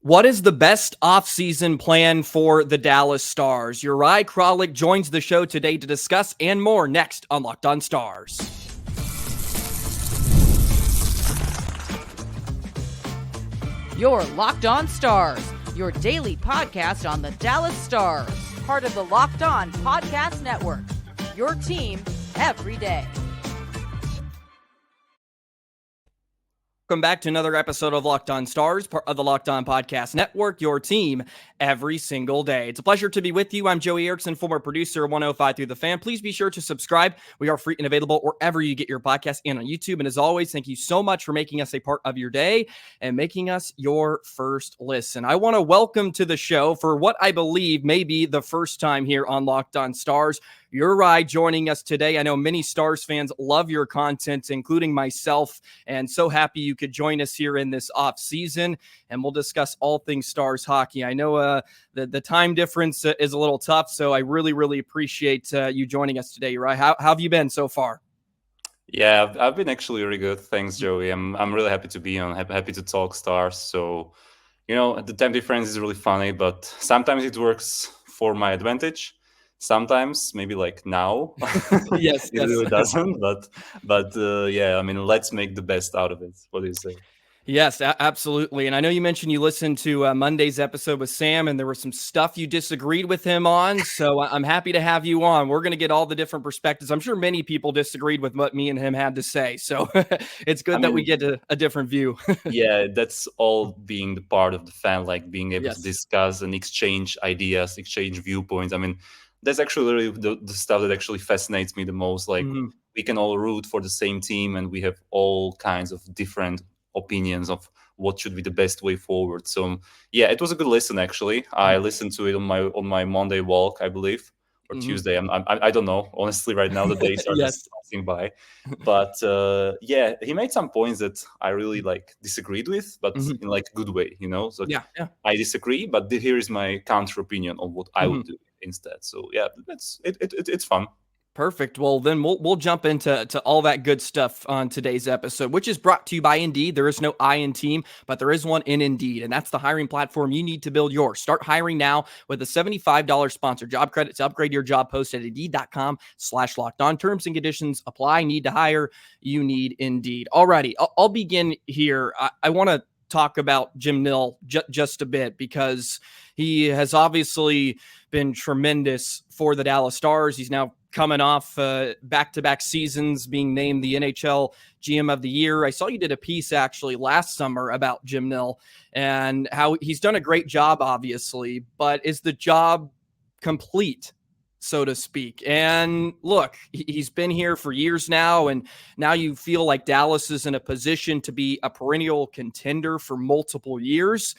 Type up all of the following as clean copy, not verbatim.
What is the best offseason plan for the Dallas Stars? Juraj Kralik joins the show today to discuss and more next on Locked On Stars. You're Locked On Stars, your daily podcast on the Dallas Stars, part of the Locked On Podcast Network, your team every day. Welcome back to another episode of Locked On Stars, part of the Locked On Podcast Network, your team every single day. It's a pleasure to be with you. I'm Joey Erickson, former producer of 105 Through the Fan. Please be sure to subscribe. We are free and available wherever you get your podcast and on YouTube. And as always, thank you so much for making us a part of your day and making us your first listen. I want to welcome to the show for what I believe may be the first time here on Locked On Stars, Juraj joining us today. I know many Stars fans love your content, including myself, and so happy you could join us here in this off season. And we'll discuss all things Stars hockey. I know the time difference is a little tough, so I really appreciate you joining us today, Juraj. How have you been so far? Yeah, I've been actually really good. Thanks, Joey. I'm really happy to be on. Happy to talk Stars. So, the time difference is really funny, but sometimes it works for my advantage. Sometimes, maybe like now, Yes, it really doesn't. But yeah, I mean, let's make the best out of it. What do you say? Yes, absolutely. And I know you mentioned you listened to Monday's episode with Sam, and there was some stuff you disagreed with him on. So I'm happy to have you on. We're going to get all the different perspectives. I'm sure many people disagreed with what me and him had to say. So it's good that we get a different view. Yeah, that's all being the part of the fan, like being able Yes. to discuss and exchange ideas, exchange viewpoints. I mean, that's actually really the stuff that actually fascinates me the most. Like, we can all root for the same team, and we have all kinds of different opinions of what should be the best way forward. So yeah, it was a good listen. Actually, I listened to it on my Monday walk, I believe, or Tuesday. I don't know, honestly. Right now, the days are Yes. just passing by. But yeah, he made some points that I really disagreed with, but in like a good way, So Yeah. I disagree, but here is my counter opinion on what I would do instead. So yeah, it's fun. Perfect. Well, then we'll jump into all that good stuff on today's episode, which is brought to you by Indeed. There is no I in team, but there is one in Indeed, and that's the hiring platform you need to build yours. Start hiring now with a $75 sponsored job credit to upgrade your job post at Indeed.com/locked-on. Terms and conditions apply. Need to hire? You need Indeed. Alrighty, I'll begin here. I want to talk about Jim Nill just a bit because he has obviously been tremendous for the Dallas Stars. He's now coming off back-to-back seasons, being named the NHL GM of the Year. I saw you did a piece actually last summer about Jim Nill and how he's done a great job, obviously, but is the job complete, so to speak? And look, he's been here for years now, and now you feel like Dallas is in a position to be a perennial contender for multiple years,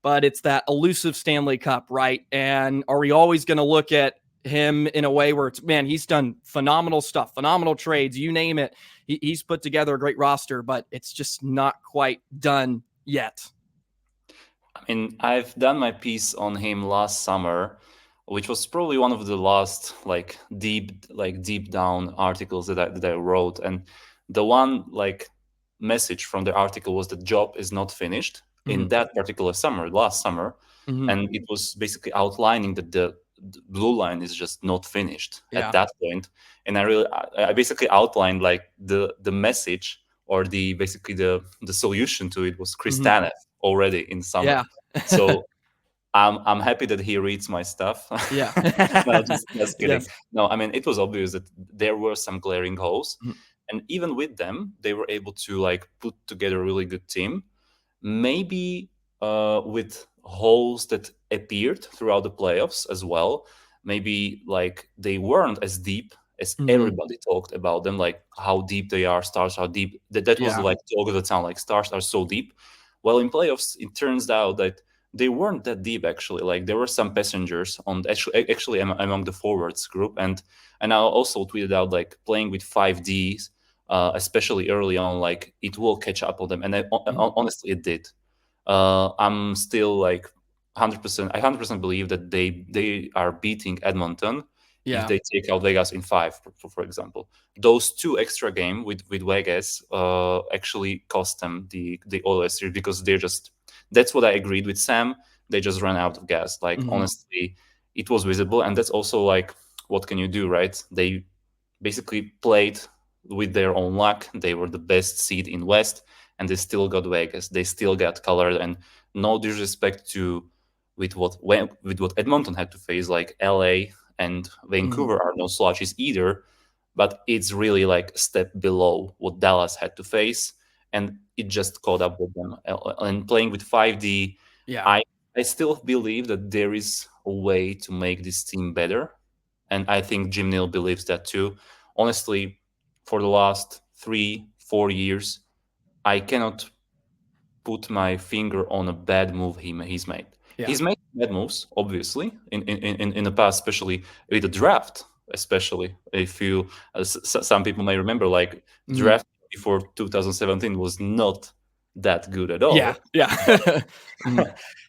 but it's that elusive Stanley Cup, right? And are we always going to look at him in a way where it's, man, he's done phenomenal stuff, phenomenal trades, you name it. He's put together a great roster, but it's just not quite done yet. I mean, I've done my piece on him last summer, which was probably one of the last deep down articles that I wrote. And the one message from the article was the job is not finished in that particular summer, last summer. And it was basically outlining that the blue line is just not finished at that point. And I basically outlined the message or the solution to it was Chris Tanev already in summer. Yeah. So I'm happy that he reads my stuff. Yeah. No, just kidding. Yes. No, I mean, it was obvious that there were some glaring holes. And even with them, they were able to put together a really good team. Maybe with holes that appeared throughout the playoffs as well. Maybe they weren't as deep as everybody talked about them, how deep they are. Stars are deep. That was talk of the town. Stars are so deep. Well, in playoffs, it turns out that they weren't that deep actually. There were some passengers on actually among the forwards group, and I also tweeted out playing with 5Ds, especially early on, it will catch up on them, and honestly, it did. I'm still 100%. I 100% believe that they are beating Edmonton if they take out Vegas in 5, for example. Those 2 extra game with Vegas actually cost them the Oilers series because that's what I agreed with Sam. They just ran out of gas. Like, honestly, it was visible. And that's also like, what can you do, right? They basically played with their own luck. They were the best seed in West, and they still got Vegas. They still got colored. And no disrespect to with what Edmonton had to face, like LA and Vancouver are no slouches either, but it's really like a step below what Dallas had to face, and it just caught up with them. And playing with 5D, Yeah. I still believe that there is a way to make this team better, and I think Jim Nill believes that too. Honestly, for the last 3-4 years, I cannot put my finger on a bad move he's made. Yeah. He's made bad moves, obviously, in the past, especially with the draft. Especially if you, some people may remember, like draft before 2017 was not that good at all. Yeah.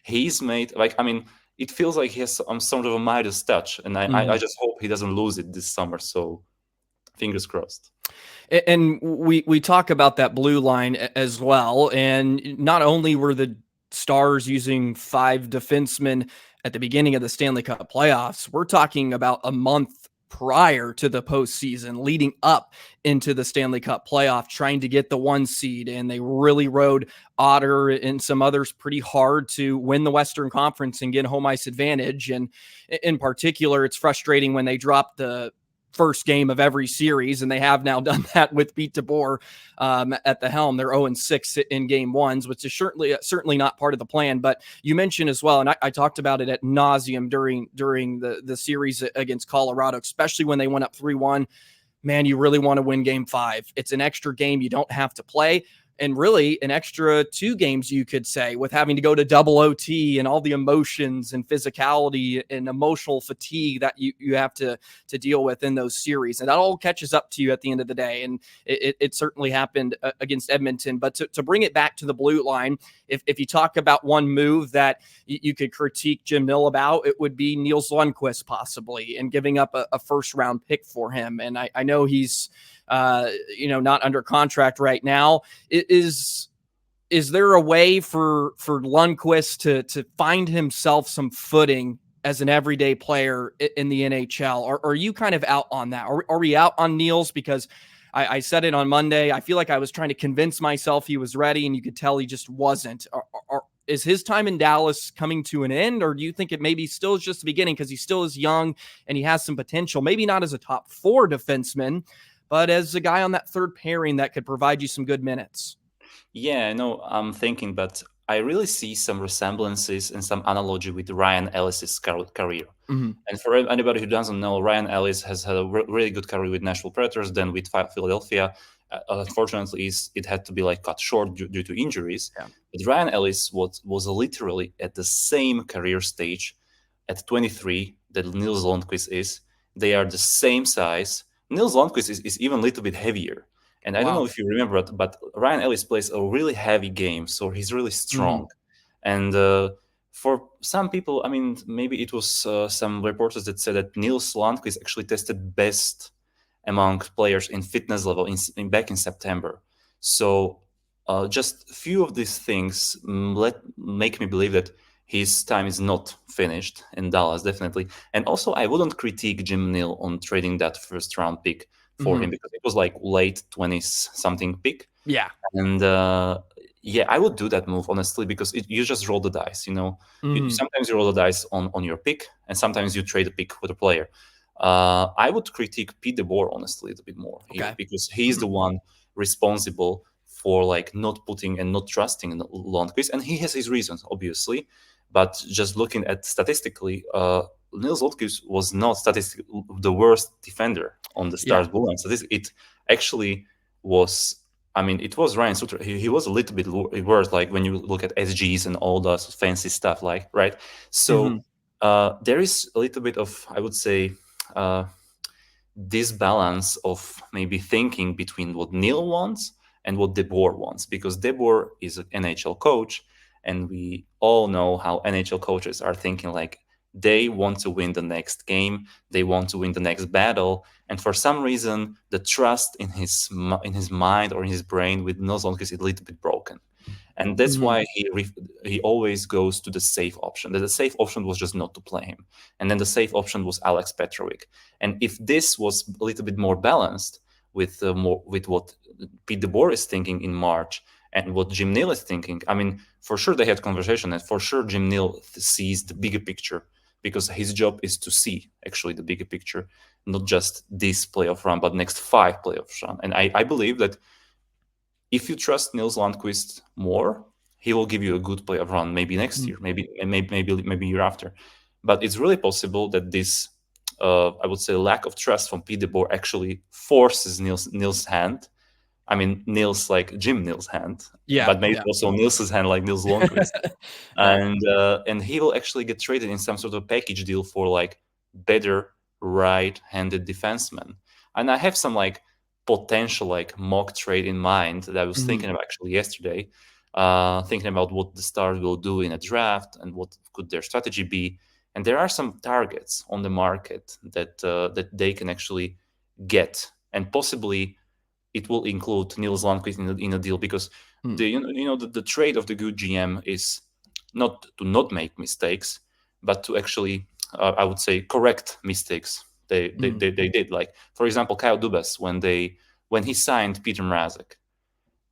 He's made, like, I mean, it feels like he has some sort of a Midas touch, and I just hope he doesn't lose it this summer. So fingers crossed. And we talk about that blue line as well. And not only were the Stars using 5 defensemen at the beginning of the Stanley Cup playoffs, we're talking about a month prior to the postseason, leading up into the Stanley Cup playoff, trying to get the 1 seed. And they really rode Otter and some others pretty hard to win the Western Conference and get home ice advantage. And in particular, it's frustrating when they drop the first game of every series, and they have now done that with Pete DeBoer at the helm. They're 0-6 in game ones, which is certainly not part of the plan. But you mentioned as well, and I talked about it at nauseum during the series against Colorado, especially when they went up 3-1. Man, you really want to win game 5. It's an extra game you don't have to play. And really an extra 2 games, you could say, with having to go to double OT and all the emotions and physicality and emotional fatigue that you have to deal with in those series. And that all catches up to you at the end of the day. And it certainly happened against Edmonton. But to bring it back to the blue line, if you talk about one move that you could critique Jim Nill about, it would be Nils Lundkvist possibly, and giving up a first round pick for him. And I know he's not under contract right now. Is there a way for Lundkvist to find himself some footing as an everyday player in the NHL? Or are you kind of out on that? Are we out on Niels? Because I said it on Monday. I feel like I was trying to convince myself he was ready, and you could tell he just wasn't. Is his time in Dallas coming to an end, or do you think it maybe still is just the beginning because he still is young and he has some potential, maybe not as a top 4 defenseman, but as a guy on that third pairing that could provide you some good minutes? Yeah, no, I'm thinking, but I really see some resemblances and some analogy with Ryan Ellis's career. And for anybody who doesn't know, Ryan Ellis has had a really good career with Nashville Predators, then with Philadelphia. Unfortunately, it had to be like cut short due to injuries. Yeah. But Ryan Ellis was literally at the same career stage at 23 that Nils Lundkvist is. They are the same size. Nils Lundkvist is even a little bit heavier. And I don't know if you remember it, but Ryan Ellis plays a really heavy game, so he's really strong. And for some people, I mean, maybe it was some reporters that said that Nils Lundkvist actually tested best among players in fitness level back in September. So just a few of these things make me believe that his time is not finished in Dallas, definitely. And also, I wouldn't critique Jim Nill on trading that first round pick for him, because it was like late 20s something pick. Yeah. And I would do that move, honestly, because you just roll the dice, sometimes you roll the dice on your pick, and sometimes you trade a pick with a player. I would critique Pete DeBoer, honestly, a little bit more, because he's the one responsible for like not putting and not trusting in Lundkvist, and he has his reasons, obviously. But just looking at statistically, Nils Lundkvist was not statistically the worst defender on the Stars blue line. So it actually was. I mean, it was Ryan Suter. He was a little bit worse, like when you look at SGs and all those fancy stuff, like, right? So there is a little bit of, I would say, this balance of maybe thinking between what Nill wants and what DeBoer wants, because DeBoer is an NHL coach, and we all know how NHL coaches are thinking. Like, they want to win the next game, they want to win the next battle, and for some reason, the trust in his mind or in his brain with Nils Lundkvist is a little bit broken. And that's Mhm. why he always goes to the safe option. The safe option was just not to play him, and then the safe option was Alex Petrovic. And if this was a little bit more balanced with with what Pete DeBoer is thinking in March and what Jim Nill is thinking, I mean, for sure they had conversation, and for sure Jim Nill sees the bigger picture, because his job is to see actually the bigger picture, not just this playoff run, but next 5 playoff run. And I believe that if you trust Nils Lundkvist more, he will give you a good playoff run, maybe next year, maybe year after. But it's really possible that this, I would say, lack of trust from Pete DeBoer actually forces Nils' hand. I mean, Nils like Jim Nils' hand, Yeah, but maybe yeah. also Nils' hand like Nils Lundkvist. Yeah. And he will actually get traded in some sort of package deal for like better right-handed defenseman. And I have some like potential like mock trade in mind that I was Mhm. thinking about actually yesterday, thinking about what the Stars will do in a draft and what could their strategy be. And there are some targets on the market that they can actually get, and possibly it will include Nils Lundkvist in a deal, because Mm. the trade of the good GM is not to not make mistakes, but to actually, I would say, correct mistakes Mhm. they did. Like, for example, Kyle Dubas, when he signed Peter Mrazek,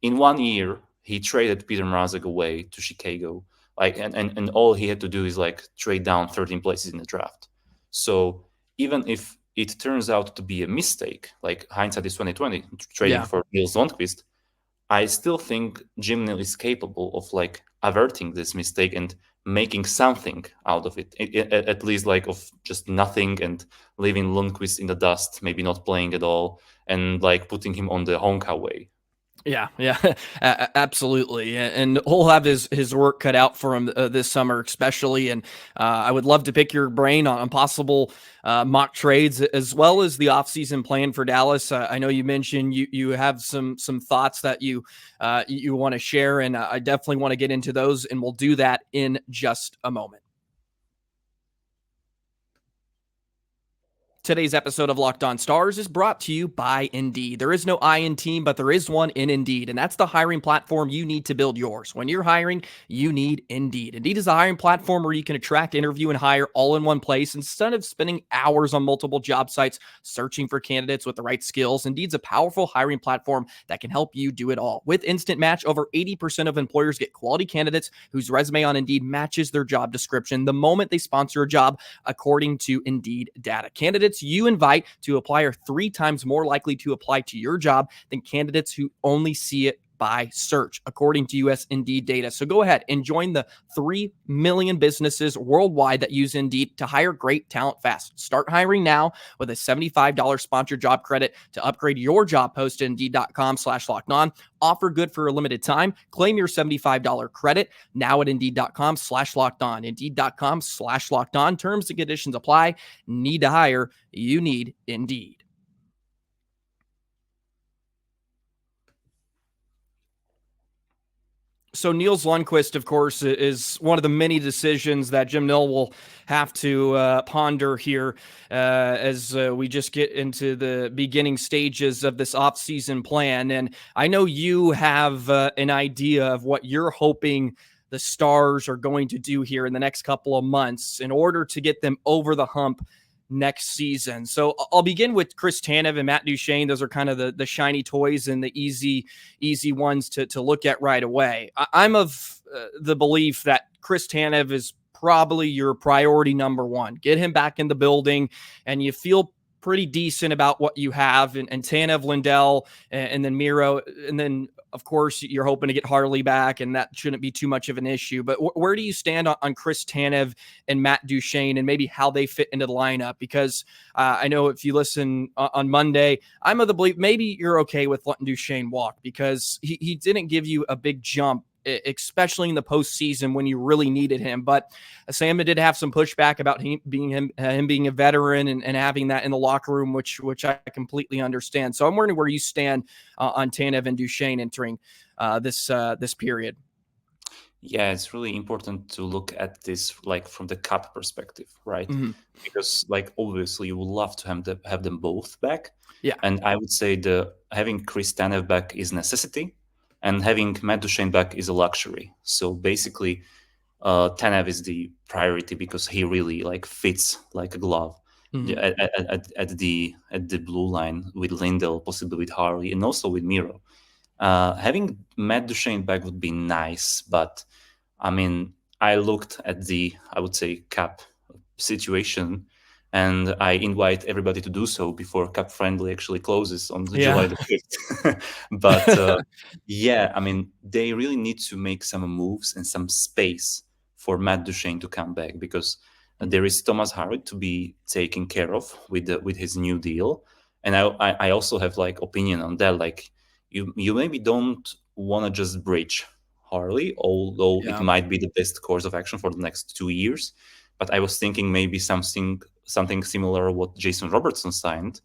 in 1 year he traded Peter Mrazek away to Chicago. Like, and all he had to do is like trade down 13 places in the draft. So even if it turns out to be a mistake, like hindsight is 2020, trading Yeah. for Nils Lundkvist, I still think Jim Nill is capable of like averting this mistake and making something out of it, at least like of just nothing, and leaving Lundqvist in the dust, maybe not playing at all, and like putting him on the Honka way. Yeah, yeah, absolutely, and he'll have his work cut out for him this summer, especially. And I would love to pick your brain on possible mock trades as well as the offseason plan for Dallas. I know you mentioned you have some thoughts that you want to share, and I definitely want to get into those, and we'll do that in just a moment. Today's episode of Locked On Stars is brought to you by Indeed. There is no I in team, but there is one in Indeed, and that's the hiring platform you need to build yours. When you're hiring, you need Indeed. Indeed is a hiring platform where you can attract, interview, and hire all in one place instead of spending hours on multiple job sites searching for candidates with the right skills. Indeed's a powerful hiring platform that can help you do it all. With Instant Match, over 80% of employers get quality candidates whose resume on Indeed matches their job description the moment they sponsor a job, according to Indeed data. Candidates you invite to apply are 3 times more likely to apply to your job than candidates who only see it by search, according to US Indeed data. So go ahead and join the 3 million businesses worldwide that use Indeed to hire great talent fast. Start hiring now with a $75 sponsored job credit to upgrade your job post at Indeed.com/lockedon. Offer good for a limited time. Claim your $75 credit now at Indeed.com/lockedon. Indeed.com/lockedon. Terms and conditions apply. Need to hire? You need Indeed. So Nils Lundkvist, of course, is one of the many decisions that Jim Nill will have to ponder here as we just get into the beginning stages of this offseason plan. And I know you have an idea of what you're hoping the Stars are going to do here in the next couple of months in order to get them over the hump next season. So I'll begin with Chris Tanev and Matt Duchene. Those are kind of the shiny toys and the easy ones to look at right away. I'm of the belief that Chris Tanev is probably your priority number one. Get him back in the building, and you feel pretty decent about what you have. And Tanev, Lindell, and then Miro, and then of course, you're hoping to get Harley back, and that shouldn't be too much of an issue. But where do you stand on Chris Tanev and Matt Duchene, and maybe how they fit into the lineup? Because I know if you listen on Monday, I'm of the belief maybe you're okay with letting Duchene walk because he didn't give you a big jump, especially in the postseason when you really needed him. But Sam did have some pushback about him being a veteran and having that in the locker room, which I completely understand. So I'm wondering where you stand on Tanev and Duchene entering this period. Yeah, it's really important to look at this like from the cap perspective, right? Mm-hmm. Because like obviously you would love to have them both back. Yeah. And I would say having Chris Tanev back is necessity, and having Matt Duchene back is a luxury. So basically, Tanev is the priority because he really like fits like a glove at the blue line with Lindell, possibly with Harley, and also with Miro. Having Matt Duchene back would be nice, but I mean, I looked at the, I would say, cap situation, and I invite everybody to do so before cap friendly actually closes on July Yeah. the 5th. But yeah, I mean, they really need to make some moves and some space for Matt Duchene to come back, because there is Thomas Harrod to be taken care of with his new deal. And I also have like opinion on that. Like you maybe don't want to just bridge Harley, although it Yeah. might be the best course of action for the next 2 years. But I was thinking maybe something similar what Jason Robertson signed,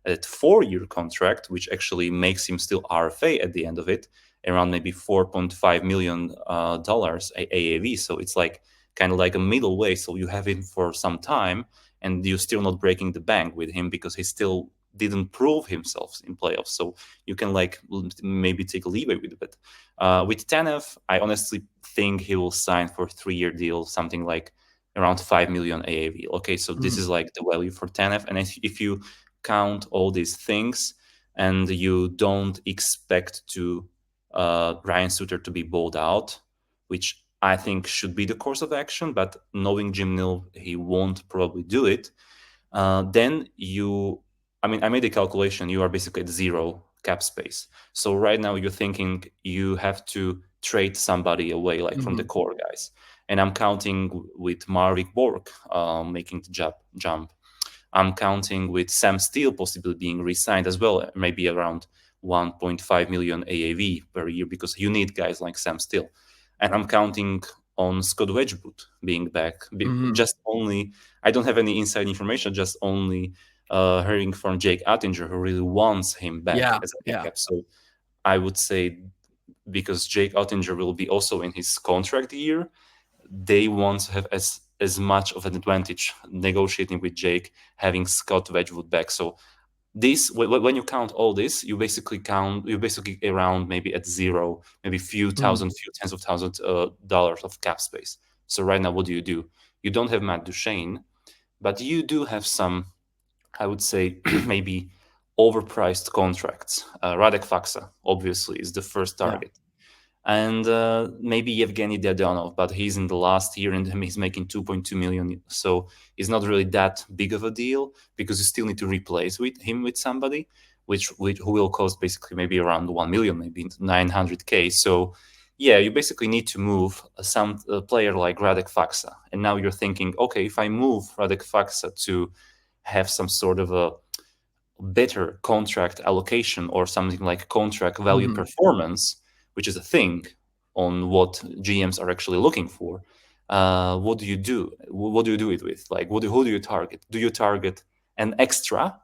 a 4-year contract, which actually makes him still RFA at the end of it, around maybe $4.5 million AAV. So it's like kind of like a middle way. So you have him for some time, and you're still not breaking the bank with him because he still didn't prove himself in playoffs. So you can like maybe take a leeway with it. With Tanev, I honestly think he will sign for a 3-year deal, something like around 5 million AAV. Okay, so this is like the value for Tanev. And if you count all these things and you don't expect to Ryan Suter to be bowled out, which I think should be the course of action, but knowing Jim Nill, he won't probably do it. Then I mean, I made a calculation. You are basically at zero cap space. So right now you're thinking you have to trade somebody away, like from the core guys. And I'm counting with Marvik Borg making the jump. I'm counting with Sam Steele possibly being re-signed as well, maybe around 1.5 million AAV per year, because you need guys like Sam Steele. And I'm counting on Scott Wedgwood being back. Just only, I don't have any inside information, just only hearing from Jake Ottinger, who really wants him back as a backup. So I would say, because Jake Ottinger will be also in his contract year, they want to have as much of an advantage negotiating with Jake, having Scott Wedgwood back. So this, when you count all this, you basically around maybe at zero, maybe few tens of thousands dollars of cap space. So right now, what do? You don't have Matt Duchene, but you do have some, I would say, maybe overpriced contracts. Radek Faksa, obviously, is the first target. And maybe Evgeny Dadonov, but he's in the last year and he's making 2.2 million. So it's not really that big of a deal, because you still need to replace him with somebody, who will cost basically maybe around 1 million, maybe 900K. So yeah, you basically need to move some player like Radek Faksa. And now you're thinking, okay, if I move Radek Faksa to have some sort of a better contract allocation or something like contract value performance, which is a thing on what GMs are actually looking for. What do you do? What do you do it with? Like, who do you target? Do you target an extra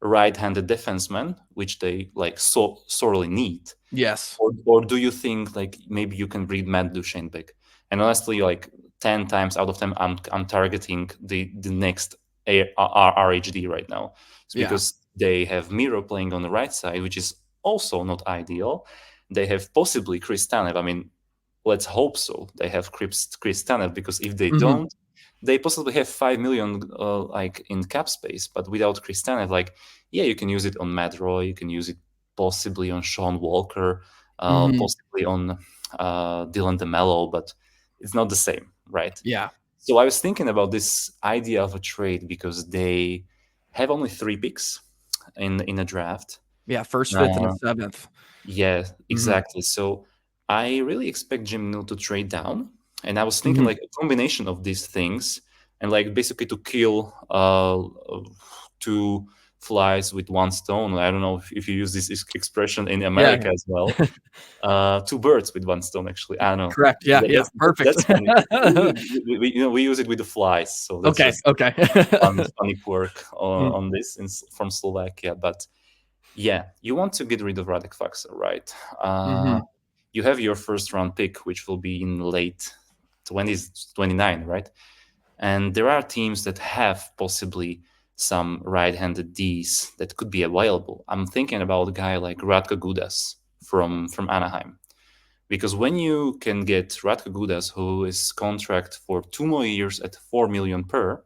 right-handed defenseman, which they like so sorely need? Yes. Or do you think like maybe you can breed Matt Duchene back? And honestly, like 10 times out of 10, I'm targeting the next RHD right now. It's because they have Miro playing on the right side, which is also not ideal. They have possibly Chris Tanev. I mean, let's hope so. They have Chris Tanev, because if they don't, they possibly have 5 million like in cap space. But without Chris Tanev, like, yeah, you can use it on Matt Roy, you can use it possibly on Sean Walker, possibly on Dylan DeMello, but it's not the same, right? Yeah. So I was thinking about this idea of a trade, because they have only 3 picks in a draft. Yeah, first, fifth, and seventh. Yeah, exactly. So I really expect Jim Nill to trade down. And I was thinking like a combination of these things, and like basically to kill 2 flies with 1 stone. I don't know if you use this expression in America as well. 2 birds with 1 stone, actually. I don't know. Correct. Yeah. Perfect. That's funny. we use it with the flies. So that's just funny quirk on this from Slovakia. But yeah, you want to get rid of Radek Faksa, right? You have your first round pick, which will be in late 20s, 29, right? And there are teams that have possibly some right-handed Ds that could be available. I'm thinking about a guy like Radko Gudas from Anaheim. Because when you can get Radko Gudas, who is contract for 2 more years at 4 million per,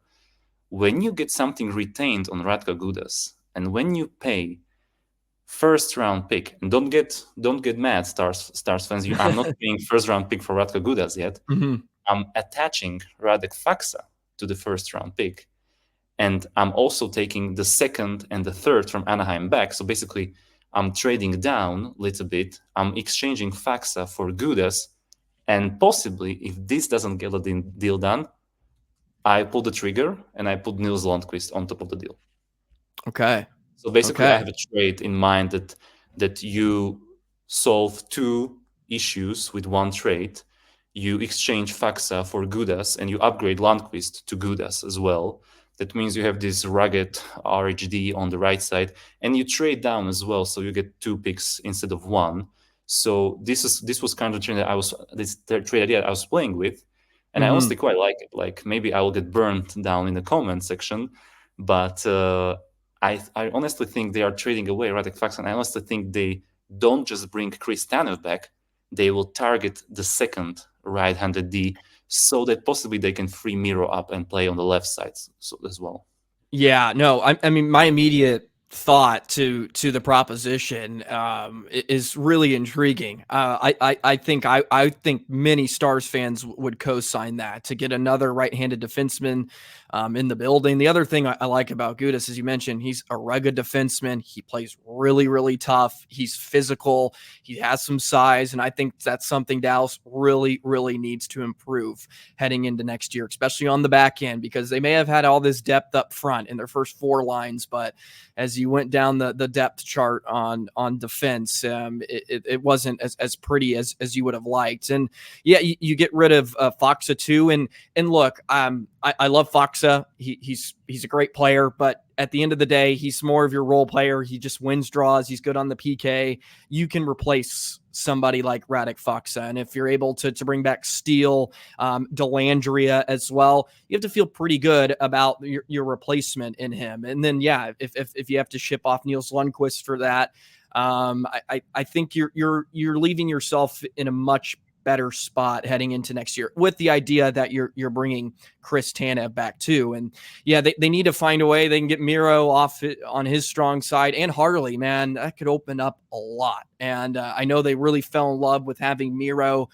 when you get something retained on Radko Gudas, and when you pay first round pick, and don't get mad, Stars fans, I'm not paying first round pick for Radko Gudas yet. Mhm. I'm attaching Radek Faksa to the first round pick. And I'm also taking the second and the third from Anaheim back. So basically, I'm trading down a little bit. I'm exchanging Faksa for Gudas. And possibly, if this doesn't get a deal done, I pull the trigger and I put Nils Lundkvist on top of the deal. Okay. So basically, I Okay. have a trade in mind that you solve two issues with one trade. You exchange Faksa for Gudas and you upgrade Lundkvist to Gudas as well. That means you have this rugged RHD on the right side, and you trade down as well, so you get 2 picks instead of 1. So this was kind of this trade idea I was playing with, and I honestly quite like it. Like maybe I will get burned down in the comment section, but I honestly think they are trading away Radek Faksa, and I honestly think they don't just bring Chris Tanev back; they will target the second right-handed D, so that possibly they can free Miro up and play on the left side so as well. Yeah, no, I mean, my immediate thought to the proposition is really intriguing. I think many Stars fans would co-sign that, to get another right-handed defenseman in the building. The other thing I like about Gudas, as you mentioned, he's a rugged defenseman. He plays really, really tough. He's physical. He has some size, and I think that's something Dallas really, really needs to improve heading into next year, especially on the back end, because they may have had all this depth up front in their first 4 lines, but as you went down the depth chart on defense, it wasn't as pretty as you would have liked. And yeah, you get rid of Faksa too. And look, I love Faksa. He's a great player, but at the end of the day, he's more of your role player. He just wins draws. He's good on the PK. You can replace somebody like Radek Faksa. And if you're able to bring back Steele, Delandria as well, you have to feel pretty good about your replacement in him. And then, yeah, if you have to ship off Nils Lundkvist for that, I think you're leaving yourself in a much better spot heading into next year, with the idea that you're bringing Chris Tanev back too. And yeah, they need to find a way they can get Miro off on his strong side, and Harley, man, that could open up a lot. And I know they really fell in love with having Miro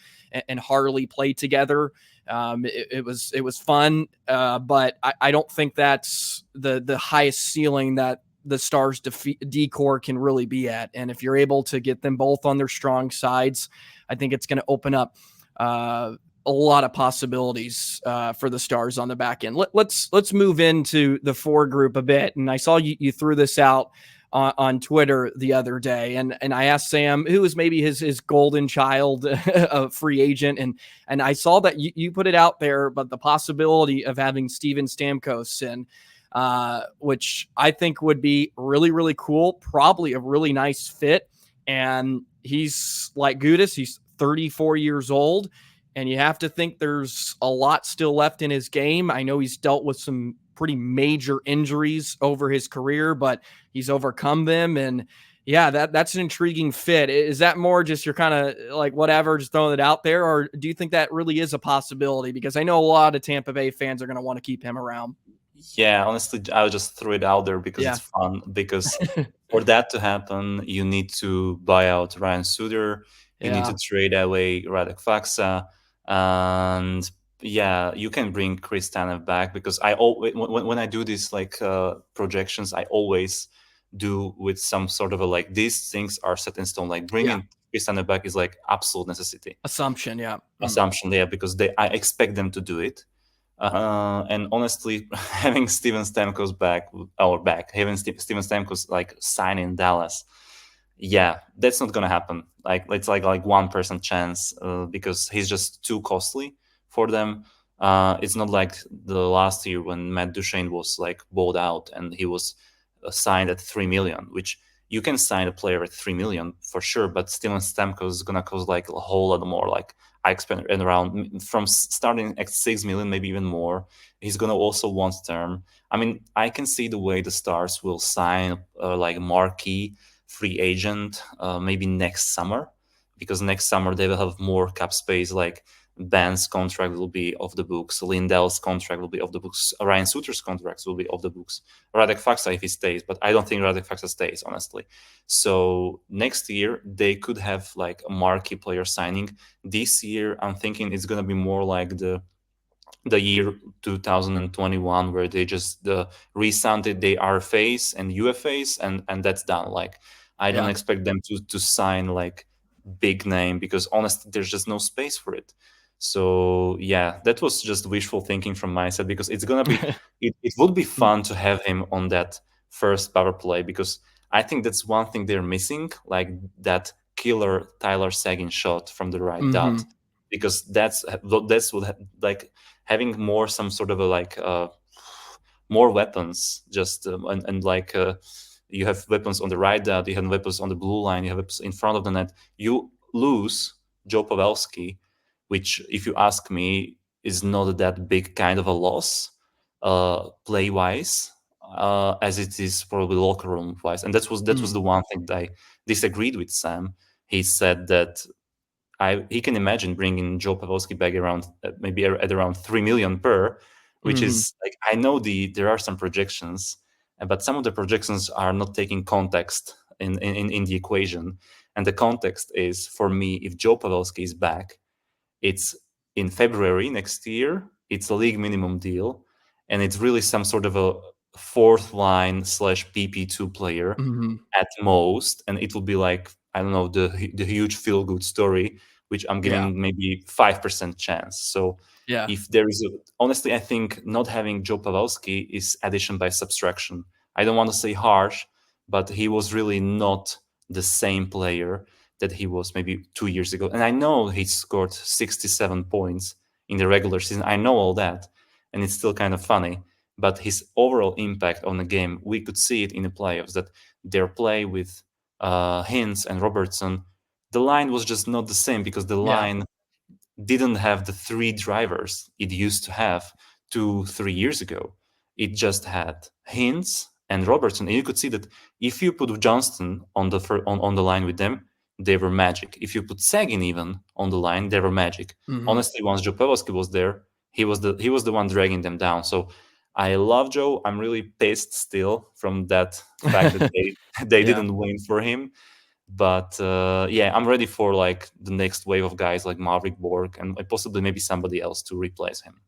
and Harley play together. It was fun, but I don't think that's the highest ceiling that the Stars decor can really be at. And if you're able to get them both on their strong sides, I think it's going to open up a lot of possibilities for the Stars on the back end. Let's move into the 4 group a bit. And I saw you threw this out on Twitter the other day, and I asked Sam who was maybe his golden child, a free agent, and I saw that you put it out there, but the possibility of having Steven Stamkos in, which I think would be really, really cool, probably a really nice fit. And he's like Gudas, he's 34 years old, and you have to think there's a lot still left in his game. I know he's dealt with some pretty major injuries over his career, but he's overcome them. And yeah, that's an intriguing fit. Is that more just you're kind of like whatever, just throwing it out there, or do you think that really is a possibility? Because I know a lot of Tampa Bay fans are going to want to keep him around. Yeah, honestly, I'll just throw it out there because it's fun. Because for that to happen, you need to buy out Ryan Suter. You need to trade away Radek Faksa, and yeah, you can bring Chris Tanev back, because when I do these like projections, I always do with some sort of a like, these things are set in stone. Like bringing Chris Tanev back is like absolute necessity. Assumption, because I expect them to do it. And honestly, having Steven Stamkos having Steven Stamkos like sign in Dallas, yeah, that's not gonna happen. Like it's like 1% chance, because he's just too costly for them. It's not like the last year when Matt Duchene was like bought out and he was signed at 3 million, which you can sign a player at 3 million for sure, but Steven Stamkos is gonna cost like a whole lot more. Like I expect around from starting at 6 million, maybe even more. He's gonna also want term. I mean, I can see the way the Stars will sign like marquee free agent maybe next summer, because next summer they will have more cap space. Like Ben's contract will be off the books, Lindell's contract will be off the books, Ryan Suter's contracts will be off the books, Radek Faksa if he stays, but I don't think Radek Faksa stays, honestly. So next year they could have like a marquee player signing. This year I'm thinking it's gonna be more like the year 2021 where they just re-signed the RFAs and UFAs and that's done. Like I don't Yeah. expect them to sign like big name because honestly there's just no space for it. So yeah, that was just wishful thinking from my side because it's gonna be it would be fun to have him on that first power play because I think that's one thing they're missing, like that killer Tyler Seguin shot from the right dot, Mm-hmm. because that's what like having more some sort of a like more weapons just and like you have weapons on the right dot, you have weapons on the blue line, you have weapons in front of the net. You lose Joe Pavelski, which if you ask me is not that big kind of a loss play wise as it is probably locker room wise, and that was the one thing that I disagreed with Sam. He said that he can imagine bringing Joe Pavelski back around maybe at around 3 million per, which Mm-hmm. is like I know there are some projections, but some of the projections are not taking context in the equation, and the context is for me if Joe Pavelski is back, it's in February next year, it's a league minimum deal, and it's really some sort of a fourth line slash PP2 player Mm-hmm. at most, and it will be like I don't know the huge feel good story, which I'm Yeah. giving maybe 5% chance. So Yeah. if there is honestly, I think not having Joe Pavelski is addition by subtraction. I don't want to say harsh, but he was really not the same player that he was maybe 2 years ago. And I know he scored 67 points in the regular season. I know all that, and it's still kind of funny. But his overall impact on the game, we could see it in the playoffs that their play with Hintz and Robertson, the line was just not the same because the Yeah. line didn't have the three drivers it used to have 2 3 years ago. It just had Hintz and Robertson, and you could see that if you put Johnston on on the line with them, they were magic. If you put Sagan even on the line, they were magic. Mm-hmm. Honestly, once Joe Pavelski was there, he was the one dragging them down. So I love Joe. I'm really pissed still from that fact that they Yeah. didn't win for him. But yeah, I'm ready for like the next wave of guys like Maverick Borg and possibly maybe somebody else to replace him.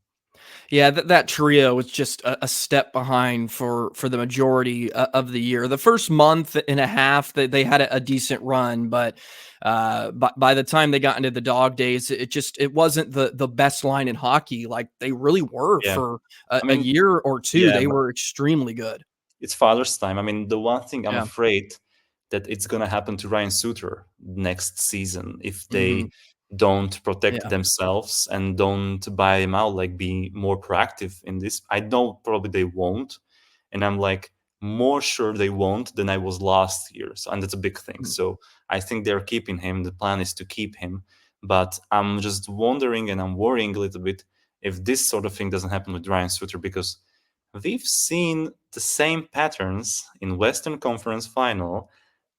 Yeah, that trio was just a step behind for the majority of the year. The first month and a half, they had a decent run, but by the time they got into the dog days, it wasn't the best line in hockey like they really were Yeah, for I a mean, year or two. yeah, They but were extremely good. it's father's time. I mean, the one thing I'm Yeah. afraid that it's gonna happen to Ryan Suter next season if Hmm. they don't protect Yeah. themselves and don't buy him out, like be more proactive in this. I know probably they won't, and I'm like more sure they won't than I was last year. So, and that's a big thing. Mhm. So I think they're keeping him. The plan is to keep him, but I'm just wondering and I'm worrying a little bit if this sort of thing doesn't happen with Ryan Suter because we've seen the same patterns in Western Conference Final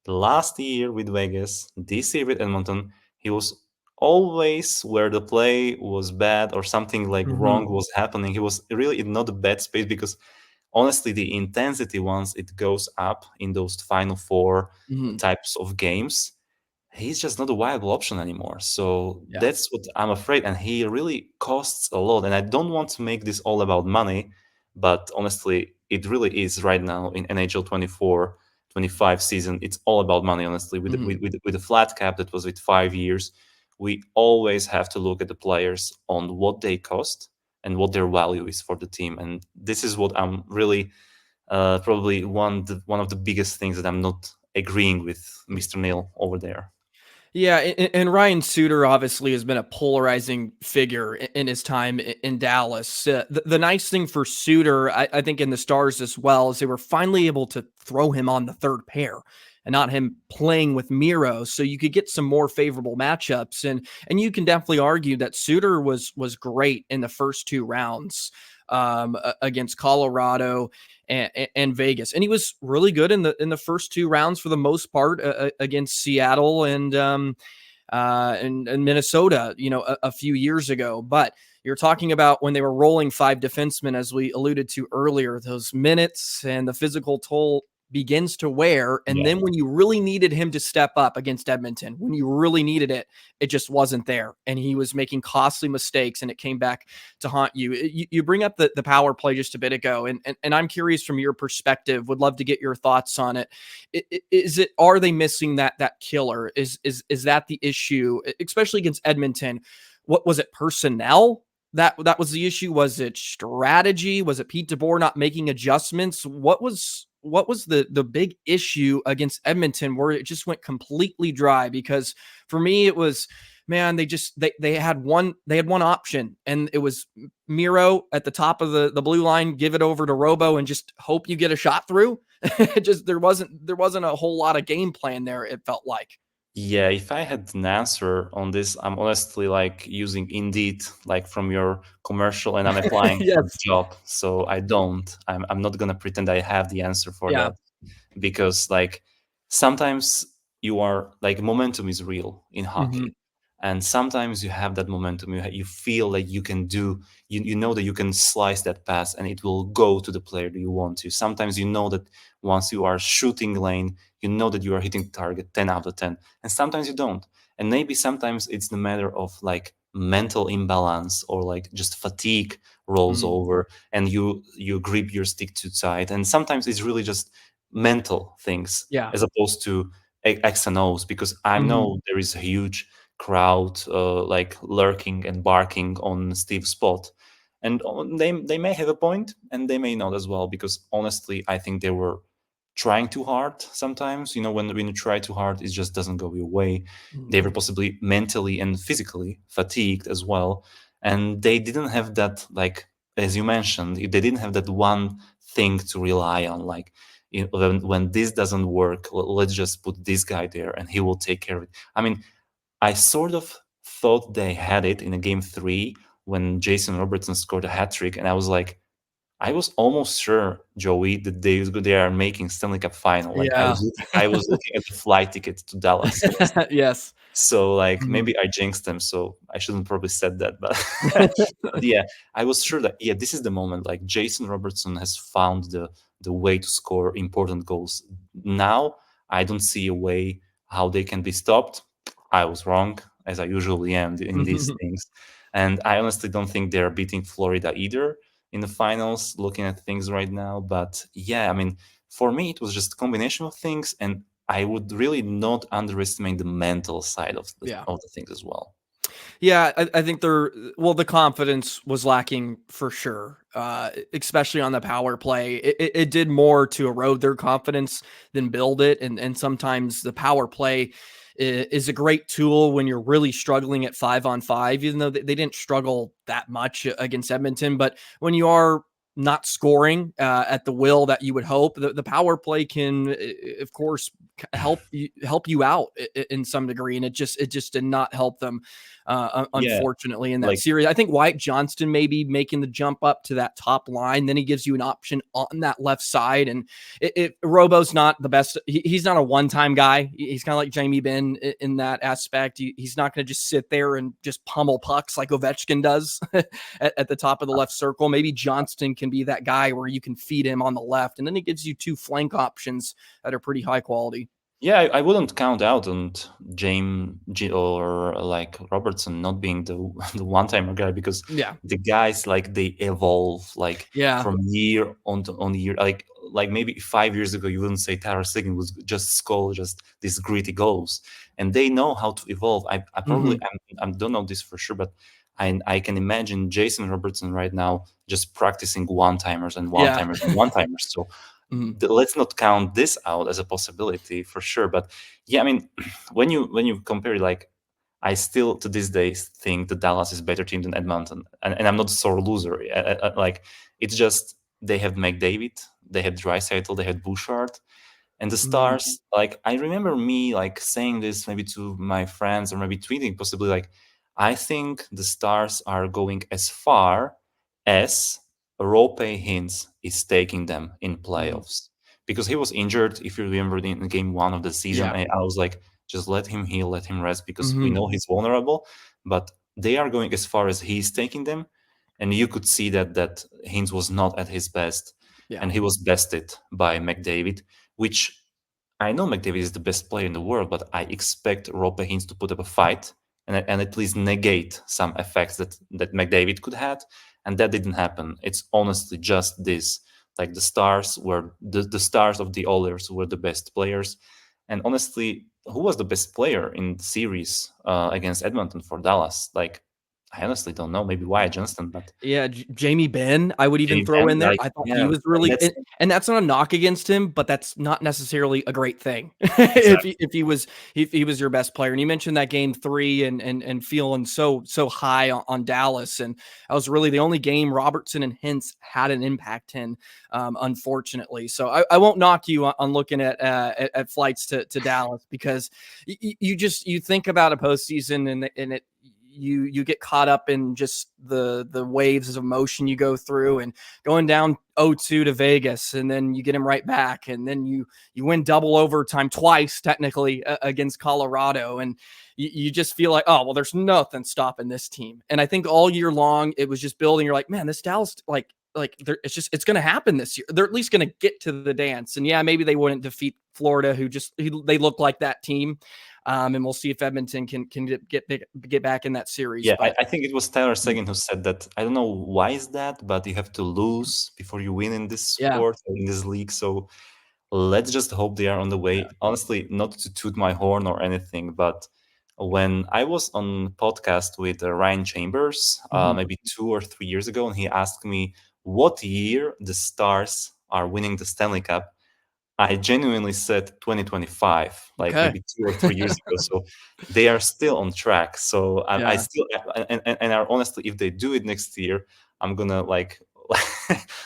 last year with Vegas, this year with Edmonton. He was always where the play was bad or something like Mhm. wrong was happening. He was really in not a bad space because honestly, the intensity once it goes up in those final four Mhm. types of games, he's just not a viable option anymore. So Yeah. that's what I'm afraid. And he really costs a lot. And I don't want to make this all about money, but honestly, it really is right now in NHL 24-25 season. It's all about money, honestly. Mhm. With a flat cap that was with 5 years, we always have to look at the players on what they cost and what their value is for the team. And this is what I'm really probably one of the biggest things that I'm not agreeing with Mr. Neil over there. Yeah, and Ryan Suter obviously has been a polarizing figure in his time in Dallas. The nice thing for Suter, I think, in the Stars as well, is they were finally able to throw him on the third pair and not him playing with Miro, so you could get some more favorable matchups. And you can definitely argue that Suter was great in the first two rounds against Colorado and Vegas, and he was really good in the first two rounds for the most part against Seattle and in Minnesota, a few years ago. But you're talking about when they were rolling 5 defensemen, as we alluded to earlier, those minutes and the physical toll begins to wear. And Yeah. then when you really needed him to step up against Edmonton, when you really needed it, it just wasn't there. And he was making costly mistakes, and it came back to haunt you. You bring up the power play just a bit ago, and I'm curious from your perspective, would love to get your thoughts on it. Are they missing that killer? Is that the issue, especially against Edmonton? What was it, personnel? That was the issue? Was it strategy? Was it Pete DeBoer not making adjustments? What was the big issue against Edmonton where it just went completely dry? Because for me, it was, man, they had one option, and it was Miro at the top of the blue line, give it over to Robo and just hope you get a shot through. There wasn't a whole lot of game plan there, it felt like. Yeah, if I had an answer on this, I'm honestly like using Indeed, like from your commercial, and I'm applying for the Yes. job. So I don't. I'm not gonna pretend I have the answer for Yeah. that, because like sometimes you are like momentum is real in hockey, and sometimes you have that momentum. You feel like you can do. You know that you can slice that pass and it will go to the player that you want to. Sometimes you know that once you are shooting lane, you know that you are hitting target 10 out of 10, and sometimes you don't. And maybe sometimes it's the matter of like mental imbalance, or like just fatigue rolls over, and you grip your stick too tight. And sometimes it's really just mental things, Yeah. as opposed to X and O's, because I know there is a huge crowd like lurking and barking on Steve's spot. And they may have a point, and they may not as well, because honestly, I think they were trying too hard sometimes. When you try too hard, it just doesn't go your way. They were possibly mentally and physically fatigued as well, and they didn't have that, like as you mentioned, they didn't have that one thing to rely on, like when this doesn't work, let's just put this guy there and he will take care of it. I mean, I sort of thought they had it in a game 3 when Jason Robertson scored a hat trick, and I was almost sure, Joey, that they are making Stanley Cup final. Like Yeah. I was looking at the flight ticket to Dallas. Yes. So like maybe I jinxed them, so I shouldn't probably said that, but but yeah, I was sure that this is the moment. Like Jason Robertson has found the way to score important goals. Now I don't see a way how they can be stopped. I was wrong, as I usually am in these things, and I honestly don't think they're beating Florida either in the finals. Looking at things right now, but yeah, I mean, for me it was just a combination of things, and I would really not underestimate the mental side of the things as well. Yeah, I think the confidence was lacking for sure, especially on the power play. It did more to erode their confidence than build it. And sometimes the power play is a great tool when you're really struggling at 5-on-5, even though they didn't struggle that much against Edmonton. But when you are not scoring at the will that you would hope, the power play can, of course, help you out in some degree, and it just did not help them, unfortunately, in that series. I think Wyatt Johnston may be making the jump up to that top line. Then he gives you an option on that left side, and Robo's not the best. He's not a one-time guy. He's kind of like Jamie Benn in that aspect. He's not going to just sit there and just pummel pucks like Ovechkin does at the top of the left circle. Maybe Johnston can be that guy where you can feed him on the left, and then it gives you 2 flank options that are pretty high quality. Yeah, I wouldn't count out on or like Robertson not being the one-timer guy, because the guys, like, they evolve from year on year. Like maybe 5 years ago you wouldn't say Tyler Seguin was just score just these gritty goals, and they know how to evolve. I probably I don't know this for sure, but I can imagine Jason Robertson right now just practicing one-timers and one-timers and one-timers. So let's not count this out as a possibility for sure. But yeah, I mean, when you compare, like, I still to this day think the Dallas is a better team than Edmonton, and I'm not a sore loser. Like, it's just they have McDavid, they had Draisaitl, they had Bouchard, and the Stars. Like, I remember me like saying this maybe to my friends, or maybe tweeting possibly, like, I think the Stars are going as far as Rope Hintz is taking them in playoffs, because he was injured, if you remember, in game 1 of the season. And I was like, just let him heal, let him rest, because we know he's vulnerable. But they are going as far as he's taking them, and you could see that Hintz was not at his best, and he was bested by McDavid, which I know McDavid is the best player in the world, but I expect Roope Hintz to put up a fight and at least negate some effects that McDavid could have, and that didn't happen. It's honestly just this. Like the Stars were the Stars of the Oilers were the best players, and honestly, who was the best player in the series against Edmonton for Dallas? Like, I honestly don't know. Maybe Wyatt Johnston, but Jamie Benn, I would even Jamie throw Benn, in there. like, I thought he yeah, was really, that's and that's not a knock against him, but that's not necessarily a great thing exactly. if he was your best player. And you mentioned that game 3 and feeling so high on Dallas, and that was really the only game Robertson and Hintz had an impact in, unfortunately. So I won't knock you on looking at flights to Dallas, because you think about a postseason and it. You get caught up in just the waves of emotion you go through, and going down 0-2 to Vegas, and then you get him right back, and then you win double overtime twice technically against Colorado, and you just feel like, oh well, there's nothing stopping this team. And I think all year long it was just building. You're like, man, this Dallas it's going to happen this year. They're at least going to get to the dance, and yeah, maybe they wouldn't defeat Florida, they look like that team. And we'll see if Edmonton can get back in that series. Yeah, but I think it was Tyler Seguin who said that. I don't know why is that, but you have to lose before you win in this sport or in this league. So let's just hope they are on the way. Honestly, not to toot my horn or anything, but when I was on podcast with Ryan Chambers, maybe 2 or 3 years ago, and he asked me what year the Stars are winning the Stanley Cup, I genuinely said 2025, like maybe 2 or 3 years ago. So they are still on track. So I still, and honestly, if they do it next year, I'm gonna like,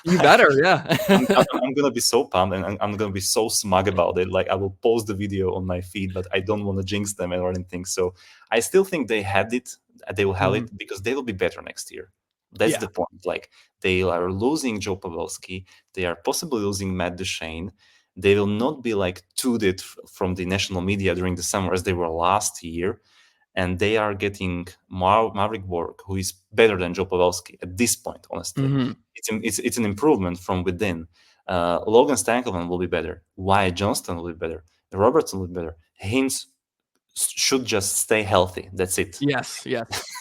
you better, yeah. I'm gonna be so pumped, and I'm gonna be so smug about it. Like, I will post the video on my feed, but I don't want to jinx them or anything. So I still think they had it. They will have it because they will be better next year. That's the point. Like, they are losing Joe Pavelski. They are possibly losing Matt Duchene. They will not be like tooted from the national media during the summer as they were last year. And they are getting Maverick Borg, who is better than Joe Pavelski at this point, honestly. It's an improvement from within. Logan Stankoven will be better. Wyatt Johnston will be better. Robertson will be better. Hintz should just stay healthy. That's it. Yes.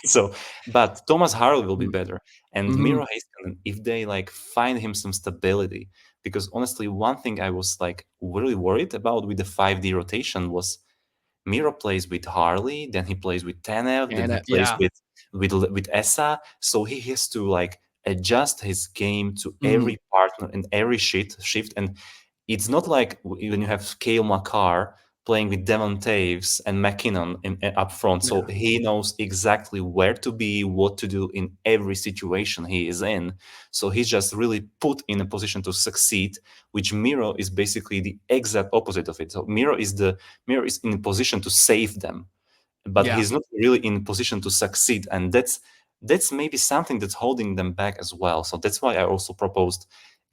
So, but Thomas Harley will be better. And Miro Heiskanen, if they like find him some stability, because honestly, one thing I was like really worried about with the 5D rotation was Miro plays with Harley, then he plays with Tanev, then he plays with Essa. So he has to like adjust his game to every partner and every shift. And it's not like when you have Cale Makar playing with Devon Taves and McKinnon up front. So he knows exactly where to be, what to do in every situation he is in. So he's just really put in a position to succeed, which Miro is basically the exact opposite of it. So Miro is in a position to save them, but he's not really in a position to succeed. And that's maybe something that's holding them back as well. So that's why I also proposed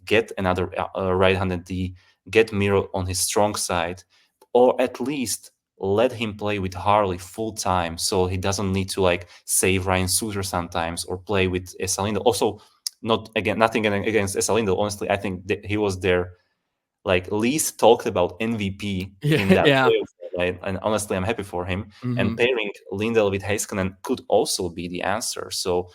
get another right-handed D, get Miro on his strong side, or at least let him play with Harley full time, so he doesn't need to like save Ryan Suter sometimes or play with Esalindo. Also, nothing against Esalindo. Honestly, I think that he was their like least talked about MVP in that playoff, right? And honestly, I'm happy for him. And pairing Lindell with Heiskanen could also be the answer. So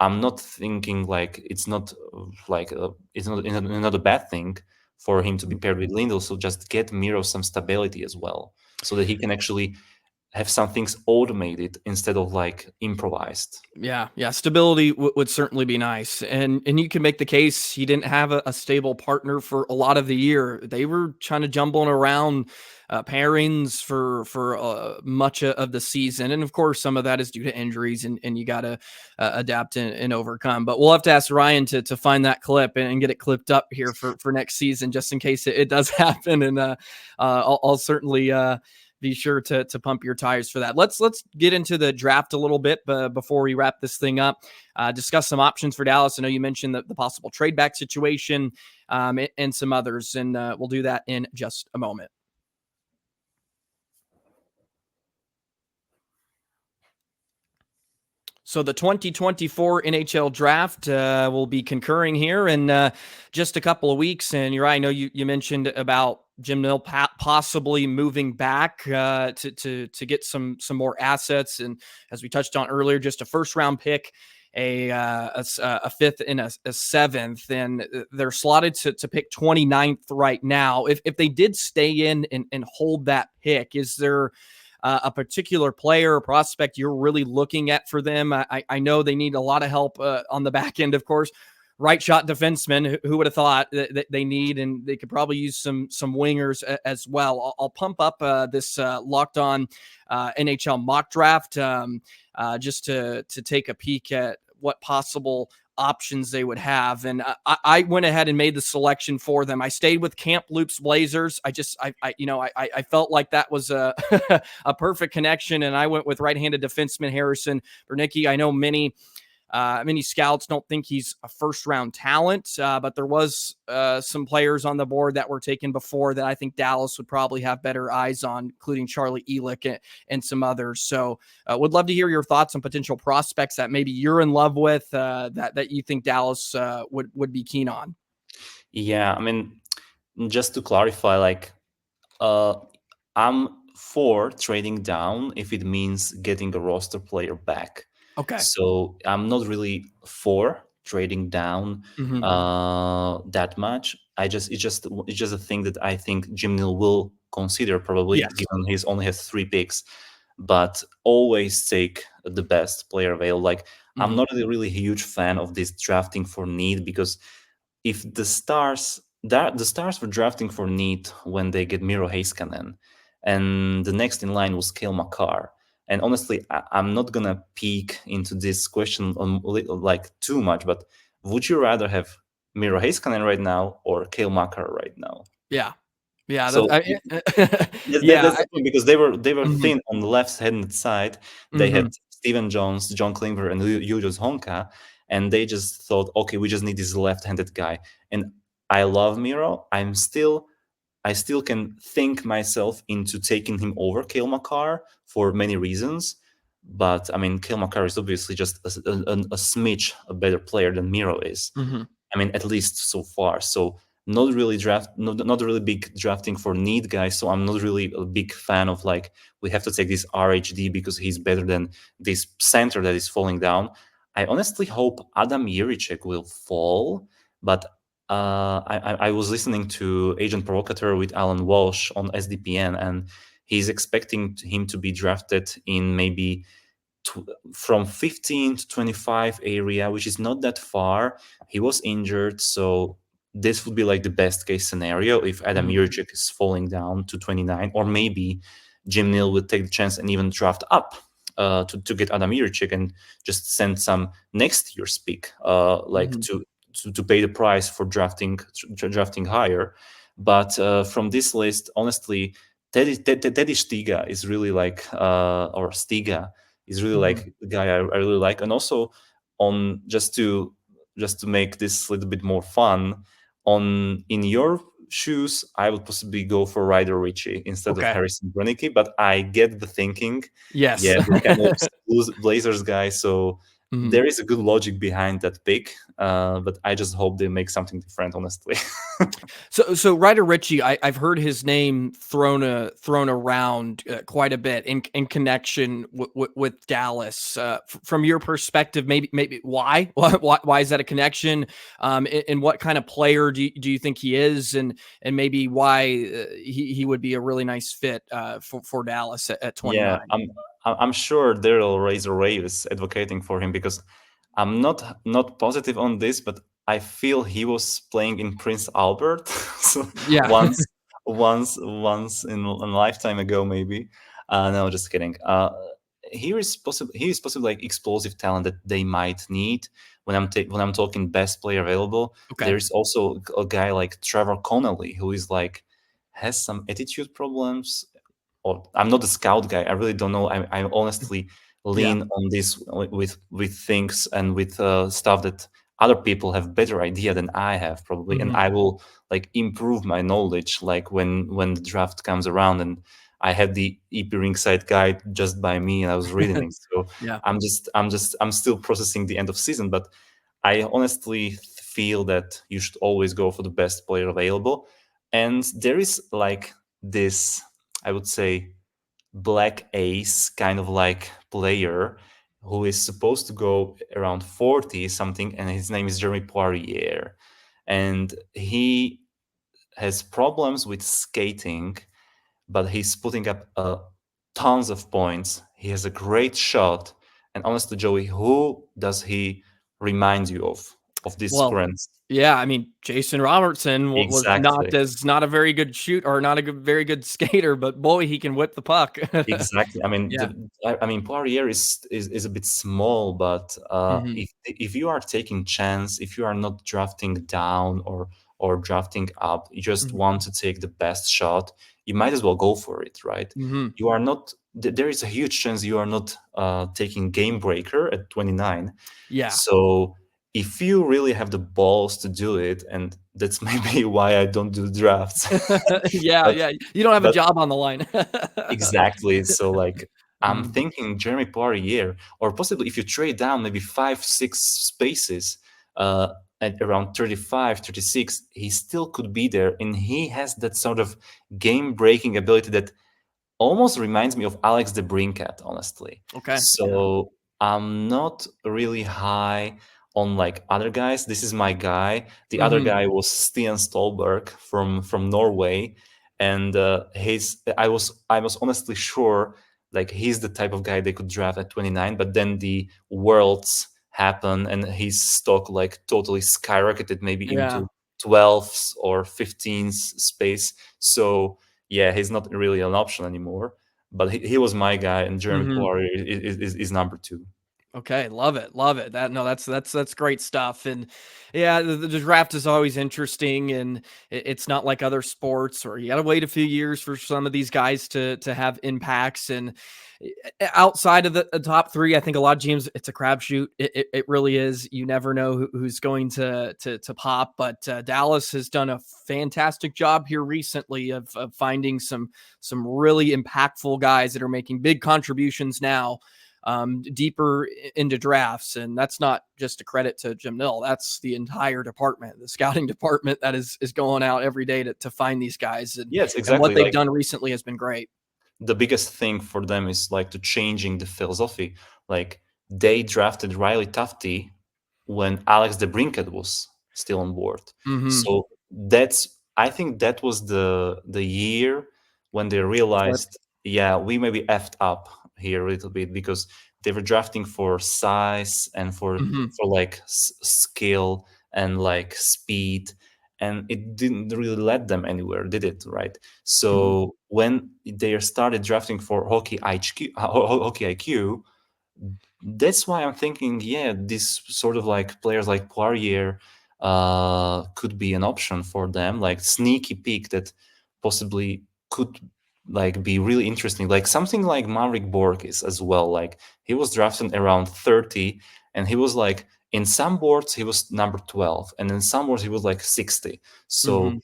I'm not thinking like it's not a bad thing for him to be paired with Lindell. So just get Miro some stability as well, so that he can actually have some things automated instead of like improvised. Yeah. Stability would certainly be nice, and you can make the case he didn't have a stable partner for a lot of the year. They were trying to jumbling around pairings for much of the season, and of course some of that is due to injuries, and you got to adapt and overcome. But we'll have to ask Ryan to find that clip and get it clipped up here for next season, just in case it does happen. And I'll certainly be sure to pump your tires for that. Let's get into the draft a little bit before we wrap this thing up. Discuss some options for Dallas. I know you mentioned the possible trade back situation and some others, and we'll do that in just a moment. So the 2024 NHL draft will be concurring here in just a couple of weeks. And you're right. I know you mentioned about Jim Nill possibly moving back to get some more assets. And as we touched on earlier, just a first round pick, a fifth and a seventh, and they're slotted to pick 29th right now. If they did stay in and hold that pick, is there a particular player or prospect you're really looking at for them? I know they need a lot of help on the back end, of course. Right shot defenseman, who would have thought that they need, and they could probably use some wingers as well. I'll pump up this Locked On NHL mock draft just to take a peek at what possible options they would have. And I went ahead and made the selection for them. I stayed with Camp Loops Blazers. I felt like that was a a perfect connection, and I went with right-handed defenseman Harrison Bernicki. I know many scouts don't think he's a first-round talent, but there was some players on the board that were taken before that I think Dallas would probably have better eyes on, including Charlie Ehrlich and some others. So would love to hear your thoughts on potential prospects that maybe you're in love with, that you think Dallas would be keen on. Yeah, I mean, just to clarify, like, I'm for trading down if it means getting a roster player back. Okay. So I'm not really for trading down that much. It's just a thing that I think Jim Nill will consider, probably, Yes. given he only has 3 picks. But always take the best player available. Like, I'm not a really huge fan of this drafting for need, because if the Stars were drafting for need when they get Miro Heiskanen, and the next in line was Cale Makar. And honestly, I'm not gonna peek into this question like too much, but would you rather have Miro Heiskanen right now or Cale Makar right now? Yeah. So that's the thing, because they were thin on the left-handed side. They had Steven Jones, John Klingberg, and Julius Honka, and they just thought, okay, we just need this left-handed guy. And I love Miro. I still can think myself into taking him over Cale Makar for many reasons. But I mean, Cale Makar is obviously just a smidge a better player than Miro is. I mean, at least so far. So not really big drafting for need guys. So I'm not really a big fan of, like, we have to take this RHD because he's better than this center that is falling down. I honestly hope Adam Jiricek will fall, but I was listening to Agent Provocateur with Alan Walsh on SDPN, and he's expecting him to be drafted in maybe from 15 to 25 area, which is not that far. He was injured, so this would be like the best case scenario if Adam Jiricek is falling down to 29, or maybe Jim Nill would take the chance and even draft up to get Adam Jiricek and just send some next year's pick, to pay the price for drafting higher. But from this list, honestly, Teddy Stiga is really like, or Stiga is really like the guy I really like. And also, on just to make this a little bit more fun, in your shoes, I would possibly go for Ryder Ritchie instead of Harrison Bernicki. But I get the thinking. Yes. Yeah, the kind of Blazers guy. So there is a good logic behind that pick, but I just hope they make something different, honestly. So Ryder Ritchie, I've heard his name thrown around quite a bit in connection with Dallas. From your perspective, maybe why is that a connection? And what kind of player do you think he is, and maybe why he would be a really nice fit for Dallas at 29? Yeah, I'm sure Daryl Razor Ray is advocating for him, because I'm not positive on this, but I feel he was playing in Prince Albert, so yeah, once in a lifetime ago, maybe. No, just kidding. He is possibly like explosive talent that they might need when I'm talking best player available. There is also a guy like Trevor Connolly, who is like has some attitude problems. Or I'm not a scout guy. I really don't know. I honestly lean on this with things and with stuff that other people have better idea than I have, probably. And I will like improve my knowledge like when the draft comes around. And I had the EP Ringside guide just by me, and I was reading it. So Yeah. I'm still processing the end of season, but I honestly feel that you should always go for the best player available. And there is like this, I would say, black ace kind of like player who is supposed to go around 40 something, and his name is Jeremy Poirier. And he has problems with skating, but he's putting up tons of points. He has a great shot. And honestly, Joey, who does he remind you of this Well, current? yeah, I mean, Jason Robertson was Exactly. not a very good shoot or not a very good skater, but boy, he can whip the puck. Exactly. I mean, Yeah. I mean, Poirier is a bit small, but Mhm. if you are taking chance, if you are not drafting down or drafting up, you just Mhm. want to take the best shot, you might as well go for it, right? Mhm. You are not. There is a huge chance you are not taking game breaker at 29. Yeah. So if you really have the balls to do it, and that's maybe why I don't do drafts, Yeah, but yeah. You don't have a but job on the line. exactly. So like I'm Mhm. thinking Jeremy Poirier, or possibly if you trade down maybe 5, 6 spaces uh, at around 35, 36, he still could be there. And he has that sort of game breaking ability that almost reminds me of Alex DeBrincat, honestly. Okay. Yeah. So I'm not really high on like other guys. This is my guy. The other Mhm. guy was Stian Stolberg from Norway, and I was honestly sure like he's the type of guy they could draft at 29. But then the worlds happen, and his stock like totally skyrocketed, maybe Yeah. into 12th or 15th space. So yeah, he's not really an option anymore. But he was my guy, and Jeremy Mhm. Poirier is number two. Okay, love it, love it. That's great stuff. And yeah, the draft is always interesting, and it's not like other sports, or you got to wait a few years for some of these guys to have impacts. And outside of the top three, I think a lot of teams it's a crapshoot. It really is. You never know who's going to pop. But Dallas has done a fantastic job here recently of finding some really impactful guys that are making big contributions now, deeper into drafts. And that's not just a credit to Jim Nill. That's the entire department, the scouting department that is going out every day to find these guys. Yes, And what exactly. they've Like done recently has been great. the biggest thing for them is like to changing the philosophy. Like they drafted Riley Tufte when Alex DeBrincat was still on board. Mm-hmm. So that's I think that was the year when they Flip. realized, yeah, we maybe effed up here a little bit because they were drafting for size and Mm-hmm. for like skill and like speed, and it didn't really let them anywhere, did it? Right. Mm-hmm. So when they started drafting for hockey IQ, that's why I'm thinking, yeah, this sort of like players like Poirier could be an option for them, like sneaky pick that possibly could like be really interesting, like something like Maverick Borges as well. Like he was drafted around 30, and he was like in some boards he was number 12, and in some boards he was like 60. Mm-hmm. So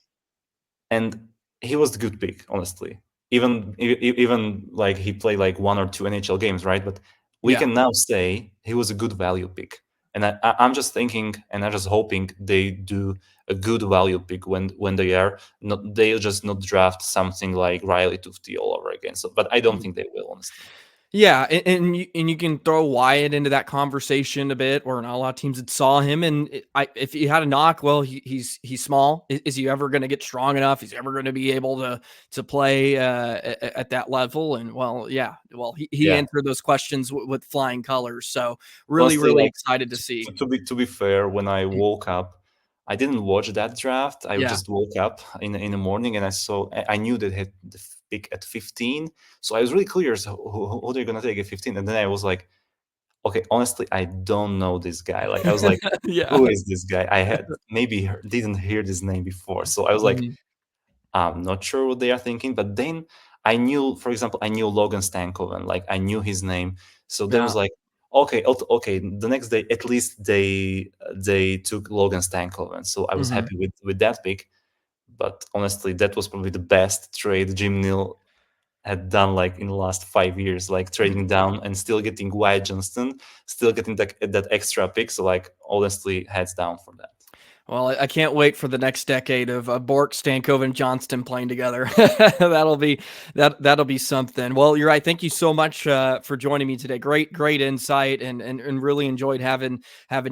and he was the good pick, honestly. Even like he played like 1 or 2 NHL games, right? But we Yeah. can now say he was a good value pick. And I'm just thinking, and I'm just hoping they do a good value pick when they are not. They'll just not draft something like Riley Tufte all over again. So, but I don't think they will, honestly. Yeah, and you can throw Wyatt into that conversation a bit, or not a lot of teams that saw him. And if you had a knock, well, he's small. Is he ever going to get strong enough? Is he ever going to be able to play at that level? And well, yeah, well, he Yeah. answered those questions with flying colors. So really, Honestly, really like excited to see. to be fair, when I woke up, I didn't watch that draft. I Yeah. just woke up in the morning, and I knew that had the pick at 15. So I was really curious who they're gonna take at 15. And then I was like, okay, honestly, I don't know this guy. Like I was like, Yeah. who is this guy? I had maybe didn't hear this name before. So I was like, Mhm. I'm not sure what they are thinking. But then I knew, for example, I knew Logan Stankoven. Like I knew his name. So then Yeah. was like, okay, okay. The next day, at least they took Logan Stankoven. So I was Mhm. happy with that pick. But honestly, that was probably the best trade Jim Nill had done like in the last 5 years, like trading down and still getting Wyatt Johnston, still getting that extra pick. So like honestly, heads down for that. Well, I can't wait for the next decade of Bork, Stankov, and Johnston playing together. That'll be something. Well, you're right. Thank you so much for joining me today. Great insight, and really enjoyed having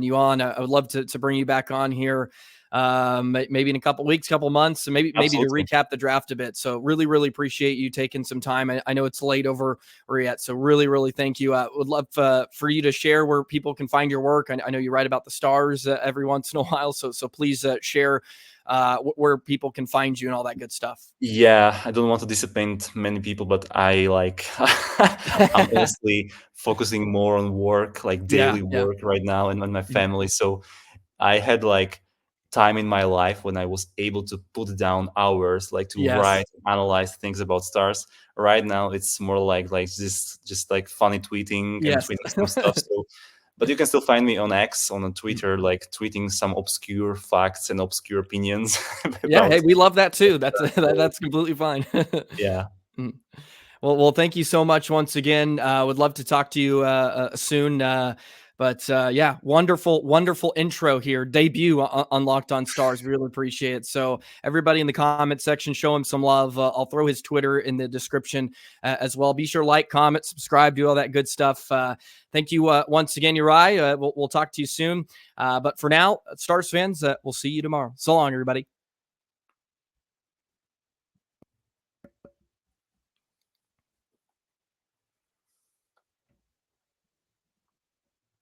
you on. I would love to bring you back on here, maybe in a couple weeks, couple months, and maybe to recap the draft a bit. So really appreciate you taking some time. I know it's late over yet, so really thank you. Would love for you to share where people can find your work. I know you write about the Stars every once in a while, so please share where people can find you and all that good stuff. Yeah, I don't want to disappoint many people, but I like I'm honestly focusing more on work, like daily work right now, and on my family. So I had like time in my life when I was able to put down hours, like to write, analyze things about Stars. Right now, it's more like just like funny tweeting and tweeting some stuff. So, but you can still find me on X, on Twitter, like tweeting some obscure facts and obscure opinions. Hey, we love that too. That's completely fine. Yeah. Well, thank you so much once again. Would love to talk to you soon. But wonderful intro here. Debut on Locked On Stars. We really appreciate it. So everybody in the comment section, show him some love. I'll throw his Twitter in the description as well. Be sure to like, comment, subscribe, do all that good stuff. Thank you once again, Juraj. We'll talk to you soon. But for now, Stars fans, we'll see you tomorrow. So long, everybody.